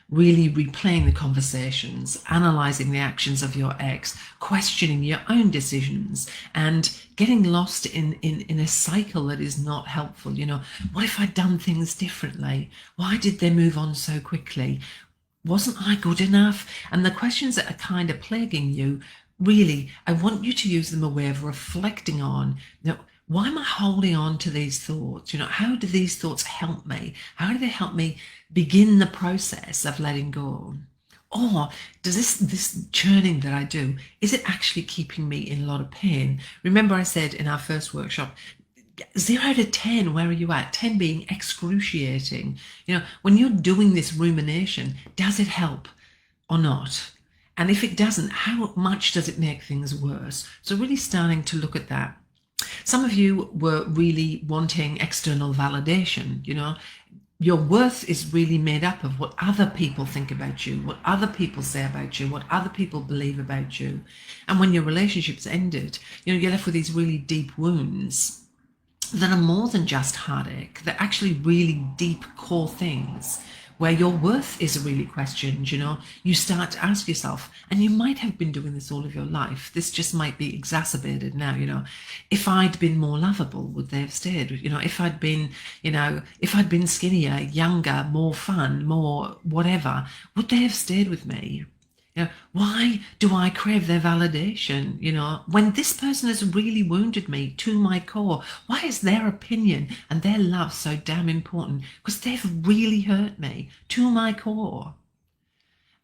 really replaying the conversations, analyzing the actions of your ex, questioning your own decisions, and getting lost in a cycle that is not helpful. What if I'd done things differently? Why did they move on so quickly? Wasn't I good enough? And the questions that are kind of plaguing you, really, I want you to use them a way of reflecting on, why am I holding on to these thoughts? How do these thoughts help me? How do they help me begin the process of letting go? Or does this churning that I do, is it actually keeping me in a lot of pain? Remember I said in our first workshop, 0 to 10, where are you at? 10 being excruciating. When you're doing this rumination, does it help or not? And if it doesn't, how much does it make things worse? So really starting to look at that. Some of you were really wanting external validation. Your worth is really made up of what other people think about you, what other people say about you, what other people believe about you. And when your relationship's ended, you're left with these really deep wounds that are more than just heartache. They're actually really deep core things where your worth is really questioned. You start to ask yourself, and you might have been doing this all of your life, this just might be exacerbated now, if I'd been more lovable, would they have stayed? If I'd been skinnier, younger, more fun, more whatever, would they have stayed with me? Why do I crave their validation? When this person has really wounded me to my core, why is their opinion and their love so damn important? Because they've really hurt me to my core.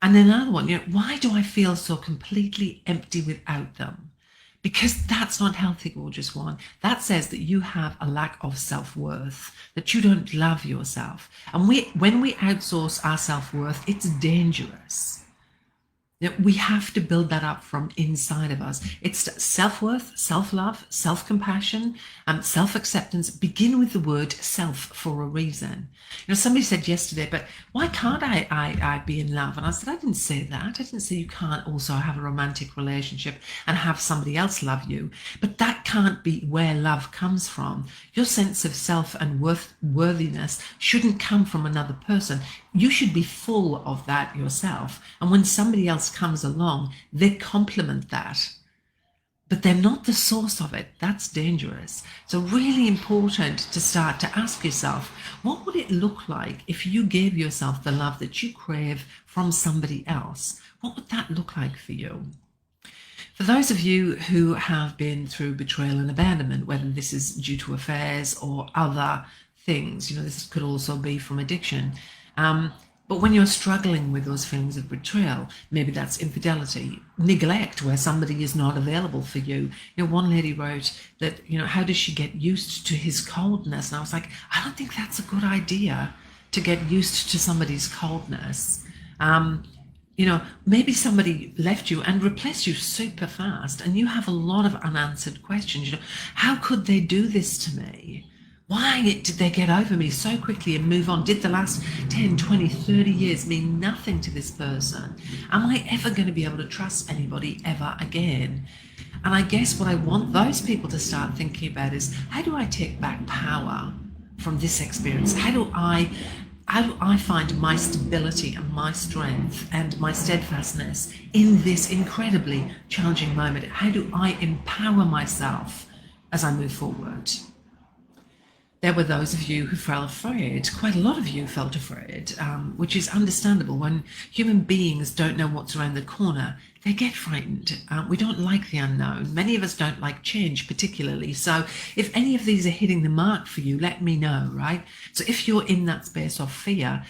And another one, why do I feel so completely empty without them? Because that's not healthy, gorgeous one. That says that you have a lack of self-worth, that you don't love yourself. And when we outsource our self-worth, it's dangerous. We have to build that up from inside of us. It's self-worth, self-love, self-compassion, self-acceptance. Begin with the word self for a reason. Somebody said yesterday, but why can't I be in love? And I said, I didn't say that. I didn't say you can't also have a romantic relationship and have somebody else love you. But that can't be where love comes from. Your sense of self and worthiness shouldn't come from another person. You should be full of that yourself. And when somebody else comes along, they complement that. But they're not the source of it. That's dangerous. So really important to start to ask yourself, what would it look like if you gave yourself the love that you crave from somebody else? What would that look like for you? For those of you who have been through betrayal and abandonment, whether this is due to affairs or other things, this could also be from addiction. But when you're struggling with those feelings of betrayal, maybe that's infidelity, neglect, where somebody is not available for you. One lady wrote that, how does she get used to his coldness? And I was like, I don't think that's a good idea to get used to somebody's coldness. Maybe somebody left you and replaced you super fast, and you have a lot of unanswered questions. How could they do this to me? Why did they get over me so quickly and move on? Did the last 10, 20, 30 years mean nothing to this person? Am I ever going to be able to trust anybody ever again? And I guess what I want those people to start thinking about is, how do I take back power from this experience? How do I find my stability and my strength and my steadfastness in this incredibly challenging moment? How do I empower myself as I move forward? There were those of you who felt afraid. Quite a lot of you felt afraid, which is understandable. When human beings don't know what's around the corner, they get frightened. We don't like the unknown. Many of us don't like change particularly. So if any of these are hitting the mark for you, let me know, right? So if you're in that space of fear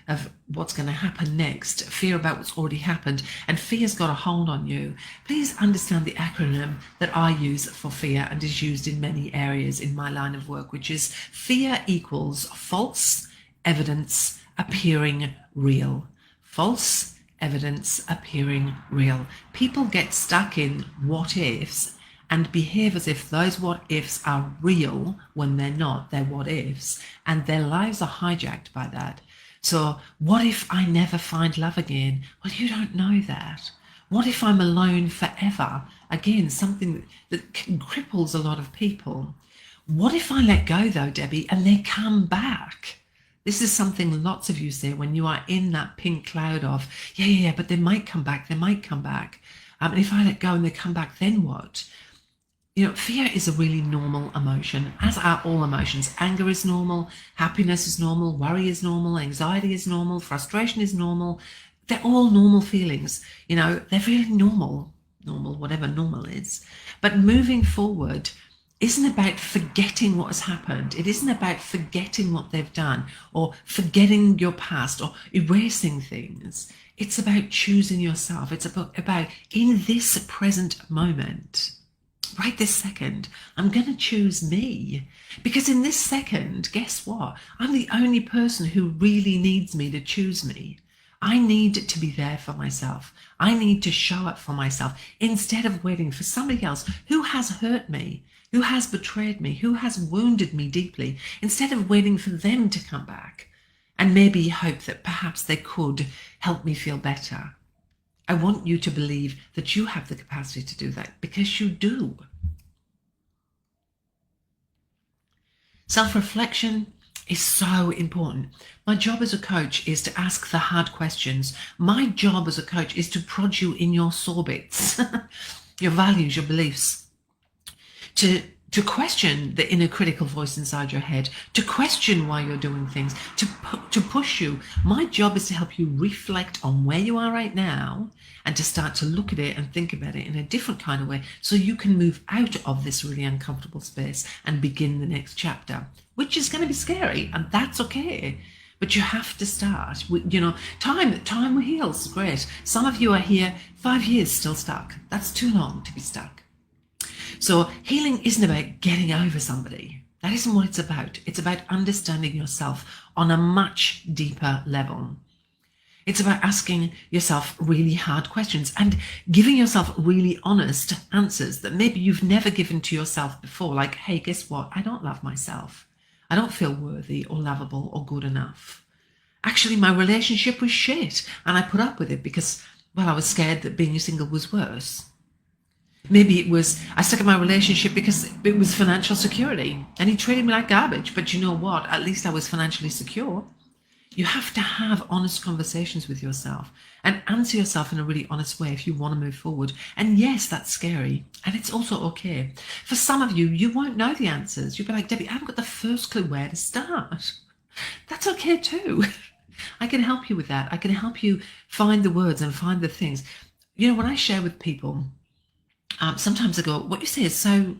of what's going to happen next, fear about what's already happened, and fear's got a hold on you, please understand the acronym that I use for fear and is used in many areas in my line of work, which is fear equals false evidence appearing real. False evidence appearing real. People get stuck in what ifs and behave as if those what ifs are real when they're not. They're what ifs, and their lives are hijacked by that. So what if I never find love again? Well, you don't know that. What if I'm alone forever? Again, something that cripples a lot of people. What if I let go though, Debbie, and they come back? This is something lots of you say when you are in that pink cloud of, yeah, but they might come back, they might come back. And if I let go and they come back, then what? Fear is a really normal emotion, as are all emotions. Anger is normal, happiness is normal, worry is normal, anxiety is normal, frustration is normal. They're all normal feelings. They're really normal, whatever normal is. But moving forward isn't about forgetting what has happened. It isn't about forgetting what they've done or forgetting your past or erasing things. It's about choosing yourself. It's about in this present moment, right this second, I'm going to choose me. Because in this second, guess what? I'm the only person who really needs me to choose me. I need to be there for myself. I need to show up for myself instead of waiting for somebody else who has hurt me, who has betrayed me, who has wounded me deeply, instead of waiting for them to come back and maybe hope that perhaps they could help me feel better. I want you to believe that you have the capacity to do that, because you do. Self-reflection is so important. My job as a coach is to ask the hard questions. My job as a coach is to prod you in your sore bits, your values, your beliefs, to question the inner critical voice inside your head, to question why you're doing things, to push you. My job is to help you reflect on where you are right now and to start to look at it and think about it in a different kind of way so you can move out of this really uncomfortable space and begin the next chapter, which is going to be scary, and that's okay. But you have to start. Time heals. Great. Some of you are here 5 years still stuck. That's too long to be stuck. So healing isn't about getting over somebody. That isn't what it's about. It's about understanding yourself on a much deeper level. It's about asking yourself really hard questions and giving yourself really honest answers that maybe you've never given to yourself before. Like, hey, guess what? I don't love myself. I don't feel worthy or lovable or good enough. Actually, my relationship was shit and I put up with it because, well, I was scared that being single was worse. Maybe it was, I stuck in my relationship because it was financial security and he treated me like garbage. But you know what? At least I was financially secure. You have to have honest conversations with yourself and answer yourself in a really honest way if you want to move forward. And yes, that's scary. And it's also okay. For some of you, you won't know the answers. You'll be like, Debbie, I haven't got the first clue where to start. That's okay too. I can help you with that. I can help you find the words and find the things. When I share with people, sometimes I go, what you say is so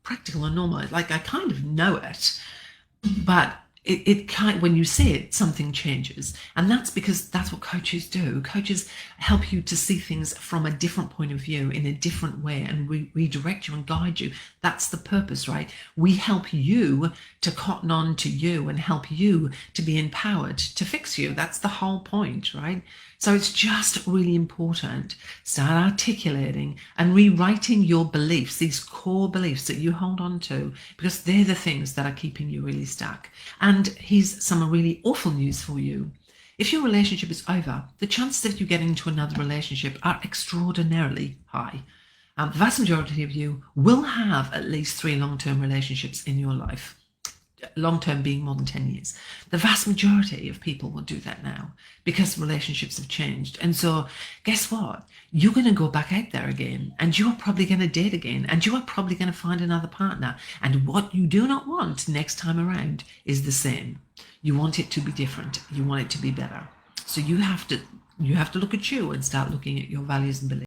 practical and normal. I kind of know it, but when you say it, something changes. And that's because that's what coaches do. Coaches help you to see things from a different point of view in a different way and redirect you and guide you. That's the purpose, right? We help you to cotton on to you and help you to be empowered to fix you. That's the whole point, right? So it's just really important. Start articulating and rewriting your beliefs, these core beliefs that you hold on to, because they're the things that are keeping you really stuck. And here's some really awful news for you. If your relationship is over, the chances of you getting into another relationship are extraordinarily high. The vast majority of you will have at least 3 long-term relationships in your life. Long-term being more than 10 years. The vast majority of people will do that now because relationships have changed. And so guess what? You're going to go back out there again and you are probably going to date again and you are probably going to find another partner. And what you do not want next time around is the same. You want it to be different. You want it to be better. So you have to look at you and start looking at your values and beliefs.